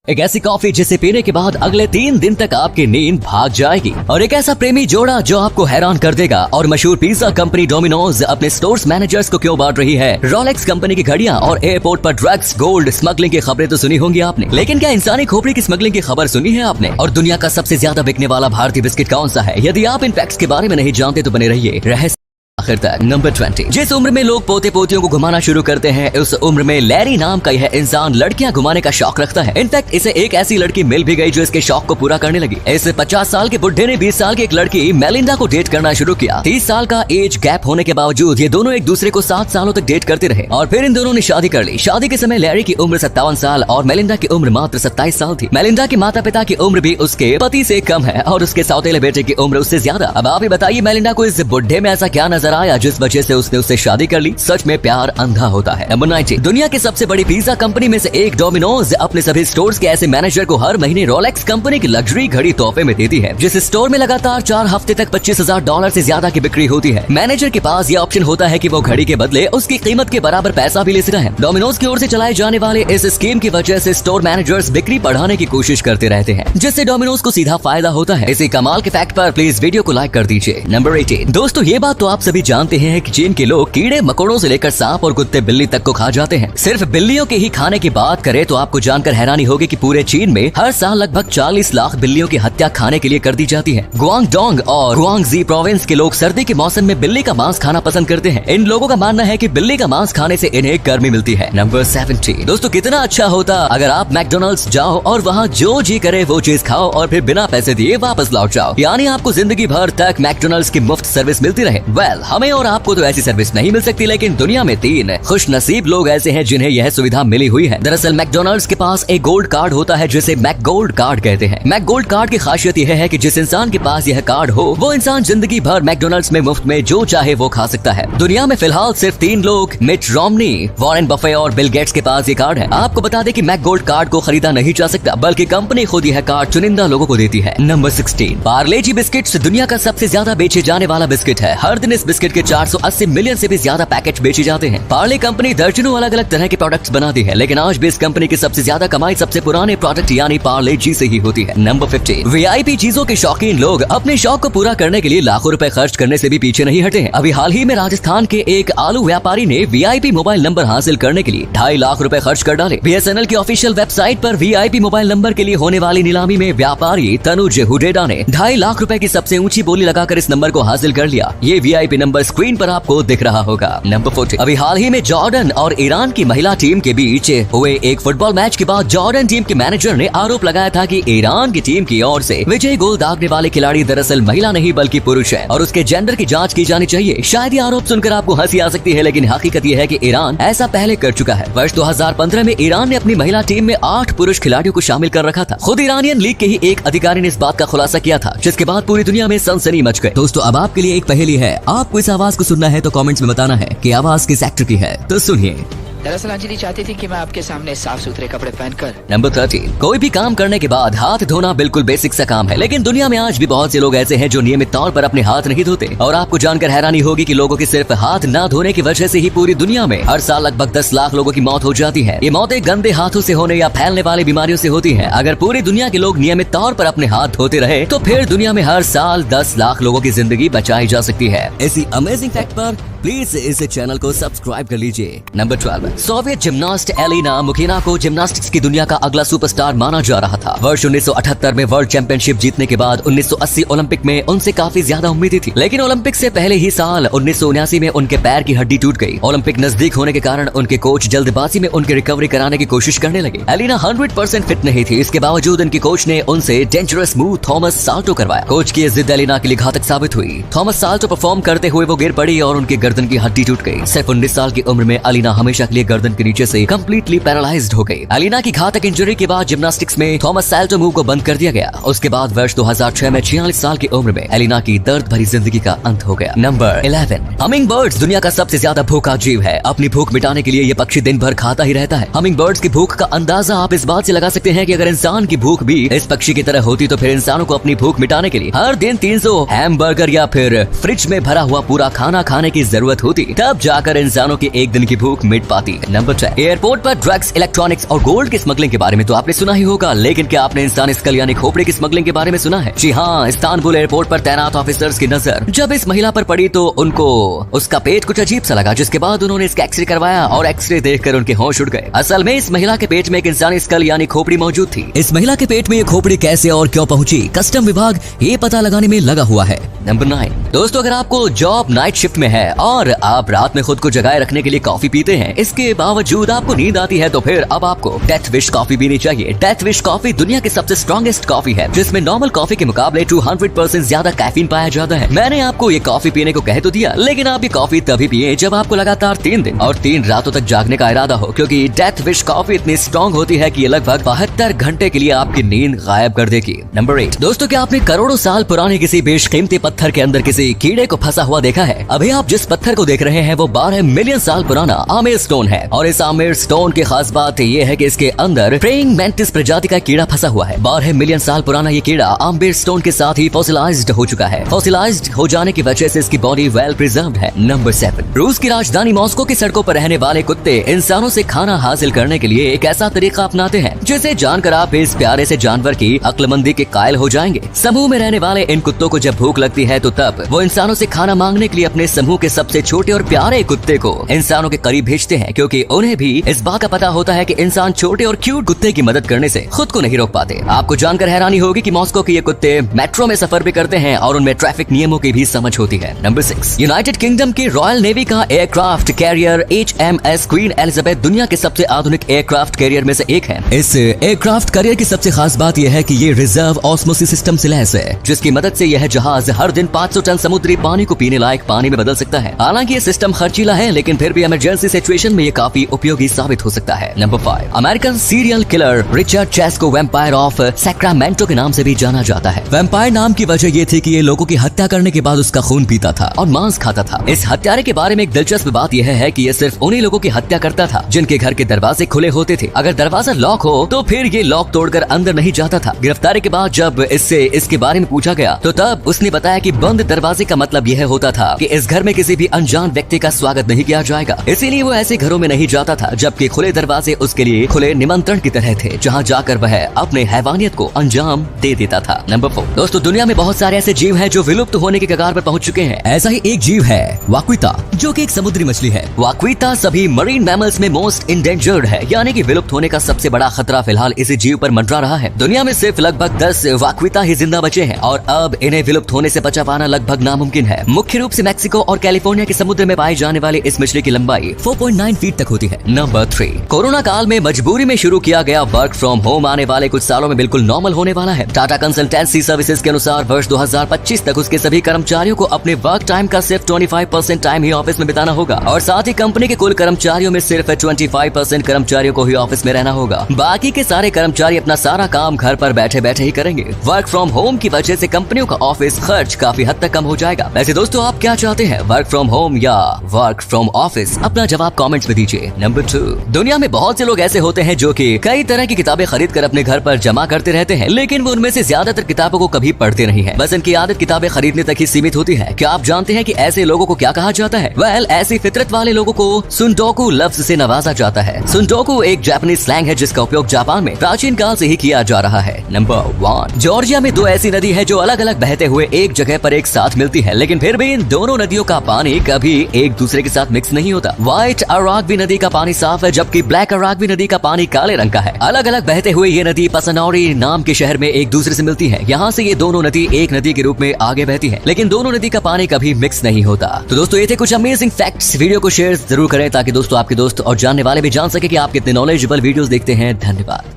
एक ऐसी कॉफी जिसे पीने के बाद अगले 3 दिन तक आपकी नींद भाग जाएगी, और एक ऐसा प्रेमी जोड़ा जो आपको हैरान कर देगा। और मशहूर पिज्जा कंपनी डोमिनोज अपने स्टोर्स मैनेजर्स को क्यों बांट रही है रोलेक्स कंपनी की घड़ियां, और एयरपोर्ट पर ड्रग्स, गोल्ड स्मगलिंग की खबरें तो सुनी होंगी आपने, लेकिन क्या इंसानी खोपड़ी की स्मगलिंग की खबर सुनी है आपने? और दुनिया का सबसे ज्यादा बिकने वाला भारतीय बिस्किट कौन सा है? यदि आप इन फैक्ट्स के बारे में नहीं जानते तो बने रहिए रहस्य आखिर तक। नंबर 20। जिस उम्र में लोग पोते पोतियों को घुमाना शुरू करते हैं, उस उम्र में लैरी नाम का यह इंसान लड़कियां घुमाने का शौक रखता है। इनफैक्ट इसे एक ऐसी लड़की मिल भी गई जो इसके शौक को पूरा करने लगी। इस 50 साल के बुढ़े ने 20 साल की एक लड़की मेलिंडा को डेट करना शुरू किया। 30 साल का एज गैप होने के बावजूद ये दोनों एक दूसरे को 7 सालों तक डेट करते रहे, और फिर इन दोनों ने शादी कर ली। शादी के समय लैरी की उम्र 57 साल और मेलिंडा की उम्र मात्र 27 साल थी। मेलिंडा के माता पिता की उम्र भी उसके पति से कम है, और उसके सौतेले बेटे की उम्र उससे ज्यादा। अब आप ही बताइए, मेलिंडा को इस बुढ़े में ऐसा क्या नजर आया जिस वजह से उसने उससे शादी कर ली? सच में प्यार अंधा होता है। नंबर 19। दुनिया की सबसे बड़ी पिज्जा कंपनी में से एक डोमिनोज अपने सभी स्टोर्स के ऐसे मैनेजर को हर महीने रोलेक्स कंपनी की लग्जरी घड़ी तोहफे में देती है। जिस स्टोर में लगातार 4 हफ्ते तक $25,000 से ज्यादा की बिक्री होती है, मैनेजर के पास यह ऑप्शन होता है कि वो घड़ी के बदले उसकी कीमत के बराबर पैसा भी ले सकता है। डोमिनोज की ओर से चलाए जाने वाले इस स्कीम की वजह से स्टोर मैनेजर्स बिक्री बढ़ाने की कोशिश करते रहते हैं, जिससे डोमिनोज को सीधा फायदा होता है। इसी कमाल के फैक्ट पर प्लीज वीडियो को लाइक कर दीजिए। नंबर 18। दोस्तों, ये बात तो आप सभी जानते हैं कि चीन के लोग कीड़े मकोड़ों से लेकर सांप और कुत्ते बिल्ली तक को खा जाते हैं। सिर्फ बिल्लियों के ही खाने की बात करें तो आपको जानकर हैरानी होगी कि पूरे चीन में हर साल लगभग 40 लाख बिल्लियों की हत्या खाने के लिए कर दी जाती है। गुआंगडोंग और गुआंगजी प्रोविंस के लोग सर्दी के मौसम में बिल्ली का मांस खाना पसंद करते हैं। इन लोगों का मानना है कि बिल्ली का मांस खाने से इन्हें गर्मी मिलती है। नंबर 17। दोस्तों, कितना अच्छा होता अगर आप मैकडोनल्ड्स जाओ और वहाँ जो जी करे वो चीज खाओ और फिर बिना पैसे दिए वापस लौट जाओ, यानी आपको जिंदगी भर तक मैकडोनल्ड्स की मुफ्त सर्विस मिलती रहे। वेल, हमें और आपको तो ऐसी सर्विस नहीं मिल सकती, लेकिन दुनिया में 3 खुश नसीब लोग ऐसे हैं जिन्हें यह सुविधा मिली हुई है। दरअसल मैकडोनल्ड्स के पास एक गोल्ड कार्ड होता है जिसे मैक गोल्ड कार्ड कहते हैं। मैक गोल्ड कार्ड की खासियत यह है कि जिस इंसान के पास यह कार्ड हो वो इंसान जिंदगी भर मैकडोनल्ड्स में मुफ्त में जो चाहे वो खा सकता है। दुनिया में फिलहाल सिर्फ 3 लोग, मिट रोमनी, वॉरेन बफे और बिल गेट्स के पास ये कार्ड है। आपको बता दें कि मैक गोल्ड कार्ड को खरीदा नहीं जा सकता, बल्कि कंपनी खुद यह कार्ड चुनिंदा लोगों को देती है। नंबर 16। पार्ले जी बिस्किट्स दुनिया का सबसे ज्यादा बेचे जाने वाला बिस्किट है। हर दिन इस बिस्किट के 480 मिलियन से भी ज्यादा पैकेट बेचे जाते हैं। पार्ले कंपनी दर्जनों अलग अलग तरह के प्रोडक्ट्स बनाती है, लेकिन आज भी इस कंपनी की सबसे ज्यादा कमाई सबसे पुराने प्रोडक्ट यानी पार्ले जी से ही होती है। नंबर 15। वीआईपी चीजों के शौकीन लोग अपने शौक को पूरा करने के लिए लाखों रुपए खर्च करने से भी पीछे नहीं हटे हैं। अभी हाल ही में राजस्थान के एक आलू व्यापारी ने वीआईपी मोबाइल नंबर हासिल करने के लिए 2.5 लाख रुपए खर्च कर डाले। बीएसएनएल की ऑफिशियल वेबसाइट पर वीआईपी मोबाइल नंबर के लिए होने वाली नीलामी में व्यापारी तनुज हुडेडा ने 2.5 लाख रुपए की सबसे ऊंची बोली लगाकर इस नंबर को हासिल कर लिया। ये वीआईपी नंबर स्क्रीन पर आपको दिख रहा होगा। नंबर 14। अभी हाल ही में जॉर्डन और ईरान की महिला टीम के बीच हुए एक फुटबॉल मैच के बाद जॉर्डन टीम के मैनेजर ने आरोप लगाया था कि ईरान की टीम की ओर से विजयी गोल दागने वाले खिलाड़ी दरअसल महिला नहीं बल्कि पुरुष है, और उसके जेंडर की जांच की जानी चाहिए। शायद ये आरोप सुनकर आपको हंसी आ सकती है, लेकिन हकीकत ये है कि ईरान ऐसा पहले कर चुका है। वर्ष 2015 में ईरान ने अपनी महिला टीम में 8 पुरुष खिलाड़ियों को शामिल कर रखा था। खुद ईरानियन लीग के ही एक अधिकारी ने इस बात का खुलासा किया था, जिसके बाद पूरी दुनिया में सनसनी मच गई। दोस्तों, अब आपके लिए एक पहेली है। आपको इस आवाज को सुनना है तो कमेंट्स में बताना है कि आवाज किस एक्टर की है। तो सुनिए। दरअसल अंजलि चाहती थी कि मैं आपके सामने साफ सुथरे कपड़े पहनकर। नंबर 13। कोई भी काम करने के बाद हाथ धोना बिल्कुल बेसिक सा काम है, लेकिन दुनिया में आज भी बहुत से लोग ऐसे हैं जो नियमित तौर पर अपने हाथ नहीं धोते। और आपको जानकर हैरानी होगी कि लोगों के सिर्फ हाथ न धोने की वजह से ही पूरी दुनिया में हर साल लगभग 10 लाख लोगों की मौत हो जाती है। ये मौतें गंदे हाथों से होने या फैलने वाली बीमारियों से होती है। अगर पूरी दुनिया के लोग नियमित तौर पर अपने हाथ धोते रहे तो फिर दुनिया में हर साल 10 लाख लोगों की जिंदगी बचाई जा सकती है। इसी अमेजिंग फैक्ट पर प्लीज इस चैनल को सब्सक्राइब कर लीजिए। नंबर 12। सोवियत जिम्नास्ट एलिना मुखिना को जिम्नास्टिक्स की दुनिया का अगला सुपरस्टार माना जा रहा था। वर्ष 1978 में वर्ल्ड चैंपियनशिप जीतने के बाद 1980 ओलंपिक में उनसे काफी ज्यादा उम्मीदें थी, लेकिन ओलंपिक से पहले ही साल 1979 में उनके पैर की हड्डी टूट गई। ओलंपिक नजदीक होने के कारण उनके कोच जल्दबाजी में उनकी रिकवरी कराने की कोशिश करने लगे। एलिना 100% फिट नहीं थी, इसके बावजूद उनकी कोच ने उनसे डेंजरस मूव थॉमस साल्टो करवाया। कोच की जिद एलिना के लिए घातक साबित हुई। थॉमस साल्टो परफॉर्म करते हुए वो गिर पड़ी और उनकी गर्दन की हड्डी टूट गई। सिर्फ 19 साल की उम्र में एलिना हमेशा के लिए गर्दन के नीचे से कंप्लीटली पैरालाइज्ड हो गई। एलिना की घातक इंजरी के बाद जिम्नास्टिक्स में थॉमस साल्टो मूव को बंद कर दिया गया। उसके बाद वर्ष 2006 में 46 साल की उम्र में एलिना की दर्द भरी जिंदगी का अंत हो गया। नंबर 11। हमिंग बर्ड्स दुनिया का सबसे ज्यादा भूखा जीव है। अपनी भूख मिटाने के लिए ये पक्षी दिन भर खाता ही रहता है। हमिंग बर्ड्स की भूख का अंदाजा आप इस बात से लगा सकते हैं कि अगर इंसान की भूख भी इस पक्षी की तरह होती तो फिर इंसानों को अपनी भूख मिटाने के लिए हर दिन 300 हैमबर्गर या फिर फ्रिज में भरा हुआ पूरा खाना खाने की जरूरत होती, तब जाकर इंसानों की एक दिन की भूख मिट पाती। नंबर 10, एयरपोर्ट पर ड्रग्स, इलेक्ट्रॉनिक्स और गोल्ड की स्मगलिंग के बारे में तो आपने सुना ही होगा, लेकिन क्या आपने इंसानी स्कल यानी खोपड़ी की स्मगलिंग के बारे में सुना है? जी हाँ, इस्तांबुल एयरपोर्ट पर तैनात ऑफिसर्स की नजर जब इस महिला पर पड़ी तो उनको उसका पेट कुछ अजीब सा लगा, जिसके बाद उन्होंने इसका एक्सरे करवाया और एक्सरे देखकर उनके होश उड़ गए। असल में इस महिला के पेट में एक इंसानी स्कल यानी खोपड़ी मौजूद थी। इस महिला के पेट में ये खोपड़ी कैसे और क्यों पहुंची, कस्टम विभाग ये पता लगाने में लगा हुआ है। नंबर 9, दोस्तों अगर आपको जॉब नाइट शिफ्ट में है और आप रात में खुद को जगाए रखने के लिए कॉफी पीते हैं, इसके बावजूद आपको नींद आती है, तो फिर अब आपको डेथ विश कॉफी पीनी चाहिए। डेथ विश कॉफी दुनिया की सबसे स्ट्रॉन्गेस्ट कॉफी है, जिसमें नॉर्मल कॉफी के मुकाबले 200% ज्यादा कैफीन पाया जाता है। मैंने आपको ये कॉफी पीने को कह तो दिया, लेकिन आप ये कॉफी तभी पिए जब आपको लगातार 3 दिन और 3 रातों तक जागने का इरादा हो, क्योंकि डेथ विश कॉफी इतनी स्ट्रॉन्ग होती है कि ये लगभग 72 घंटे के लिए आपकी नींद गायब कर देगी। नंबर 8, दोस्तों क्या आपने करोड़ों साल पुराने किसी बेशकीमती पत्थर के अंदर किसी कीड़े को फंसा हुआ देखा है? अभी आप जिस पत्थर को देख रहे हैं वो 12 मिलियन साल पुराना आमेर स्टोन है, और इस आमेर स्टोन की खास बात ये है कि इसके अंदर प्रेइंग मैंटिस प्रजाति का कीड़ा फंसा हुआ है। 12 मिलियन साल पुराना ये कीड़ा आमेर स्टोन के साथ ही फॉसिलाइज्ड हो चुका है। फॉसिलाइज्ड हो जाने की वजह से इसकी बॉडी वेल प्रिजर्व्ड है। नंबर 7, रूस की राजधानी मॉस्को की सड़कों पर रहने वाले कुत्ते इंसानों से खाना हासिल करने के लिए एक ऐसा तरीका अपनाते हैं जिसे जानकर आप इस प्यारे से जानवर की अक्लमंदी के कायल हो जाएंगे। समूह में रहने वाले इन कुत्तों को जब भूख लगती है तो तब वो इंसानों से खाना मांगने के लिए अपने समूह के सबसे छोटे और प्यारे कुत्ते को इंसानों के करीब भेजते हैं, क्योंकि उन्हें भी इस बात का पता होता है कि इंसान छोटे और क्यूट कुत्ते की मदद करने से खुद को नहीं रोक पाते। आपको जानकर हैरानी होगी कि मॉस्को के ये कुत्ते मेट्रो में सफर भी करते हैं और उनमें ट्रैफिक नियमों की भी समझ होती है। नंबर 6, यूनाइटेड किंगडम की रॉयल नेवी का aircraft carrier HMS queen Elizabeth दुनिया के सबसे आधुनिक एयरक्राफ्ट कैरियर में से एक है। इस एयरक्राफ्ट कैरियर की सबसे खास बात यह है कि ये रिजर्व ऑस्मोसिस सिस्टम से लैस है, जिसकी मदद से यह जहाज हर दिन 500 टन समुद्री पानी को पीने लायक पानी में बदल सकता है। हालांकि ये सिस्टम खर्चीला है, लेकिन फिर भी इमरजेंसी सिचुएशन में ये काफी उपयोगी साबित हो सकता है। Number 5, American serial killer Richard Chase को वैम्पायर ऑफ सैक्रामेंटो के नाम से भी जाना जाता है। वैम्पायर नाम की वजह ये थी कि ये लोगों की हत्या करने के बाद उसका खून पीता था और मांस खाता था। इस हत्यारे के बारे में एक दिलचस्प बात यह है कि ये सिर्फ उन्हीं लोगों की हत्या करता था जिनके घर के दरवाजे खुले होते थे। अगर दरवाजा लॉक हो तो फिर ये लॉक तोड़कर अंदर नहीं जाता था। गिरफ्तारी के बाद जब इससे इसके बारे में पूछा गया तो तब उसने बताया कि बंद दरवाजे का मतलब यह होता था कि इस घर में किसी भी अनजान व्यक्ति का स्वागत नहीं किया जाएगा, इसीलिए वो ऐसे घरों में नहीं जाता था, जबकि खुले दरवाजे उसके लिए खुले निमंत्रण की तरह थे, जहाँ जाकर वह अपने हैवानियत को अंजाम दे देता था। नंबर 4, दोस्तों दुनिया में बहुत सारे ऐसे जीव हैं जो विलुप्त होने के कगार पर पहुंच चुके हैं। ऐसा ही एक जीव है वाक्विता, जो कि एक समुद्री मछली है। वाक्विता सभी मरीन मैमल्स में मोस्ट इंडेंजर्ड है, यानी कि विलुप्त होने का सबसे बड़ा खतरा फिलहाल इसी जीव पर मंडरा रहा है। दुनिया में सिर्फ लगभग 10 वाक्विता ही जिंदा बचे हैं और अब इन्हें विलुप्त होने से बचा पाना लगभग नामुमकिन है। मुख्य रूप से मैक्सिको और कैलिफोर्निया के समुद्र में पाई जाने वाली इस मछली की लंबाई 4.9 फीट तक होती है। नंबर 3, कोरोना काल में मजबूरी में शुरू किया गया वर्क फ्रॉम होम आने वाले कुछ सालों में बिल्कुल नॉर्मल होने वाला है। टाटा कंसल्टेंसी सर्विसेज के अनुसार वर्ष 2025 तक उसके सभी कर्मचारियों को अपने वर्क टाइम का सिर्फ 25% टाइम ही ऑफिस में बिताना होगा, और साथ ही कंपनी के कुल कर्मचारियों में सिर्फ 25% कर्मचारियों को ही ऑफिस में रहना होगा। बाकी के सारे कर्मचारी अपना सारा काम घर पर बैठे बैठे ही करेंगे। वर्क फ्रॉम होम की वजह से कंपनियों का ऑफिस खर्च काफी हद तक कम हो जाएगा। वैसे दोस्तों आप क्या चाहते हैं, वर्क फ्रॉम होम या वर्क फ्रॉम ऑफिस? अपना जवाब कमेंट्स में दीजिए। नंबर 2, दुनिया में बहुत से लोग ऐसे होते हैं जो कि कई तरह की किताबें खरीद कर अपने घर पर जमा करते रहते हैं, लेकिन वो उनमें से ज्यादातर किताबों को कभी पढ़ते नहीं है। बस इनकी आदत किताबें खरीदने तक ही सीमित होती है। क्या आप जानते हैं कि ऐसे लोगों को क्या कहा जाता है? वेल, ऐसी फितरत वाले लोगों को सुंडोकू लफ्ज से नवाजा जाता है। सुंडोकू एक जापानीज स्लैंग है जिसका उपयोग जापान में प्राचीन काल से ही किया जा रहा है। नंबर 1, जॉर्जिया में 2 ऐसी नदी है जो अलग अलग बहते हुए एक जगह पर एक साथ मिलती है, लेकिन फिर भी इन दोनों नदियों का पानी कभी एक दूसरे के साथ मिक्स नहीं होता। व्हाइट अराग्वी नदी का पानी साफ है, जबकि ब्लैक अराग्वी नदी का पानी काले रंग का है। अलग अलग बहते हुए ये नदी पसनौरी नाम के शहर में एक दूसरे से मिलती है। यहाँ से ये दोनों नदी एक नदी के रूप में आगे बहती है, लेकिन दोनों नदी का पानी कभी मिक्स नहीं होता। तो दोस्तों ये थे कुछ अमेजिंग फैक्ट्स। वीडियो को शेयर जरूर करें ताकि दोस्तों आपके दोस्त और जानने वाले भी जान सके कि आप कितने नॉलेजेबल वीडियोस देखते हैं। धन्यवाद।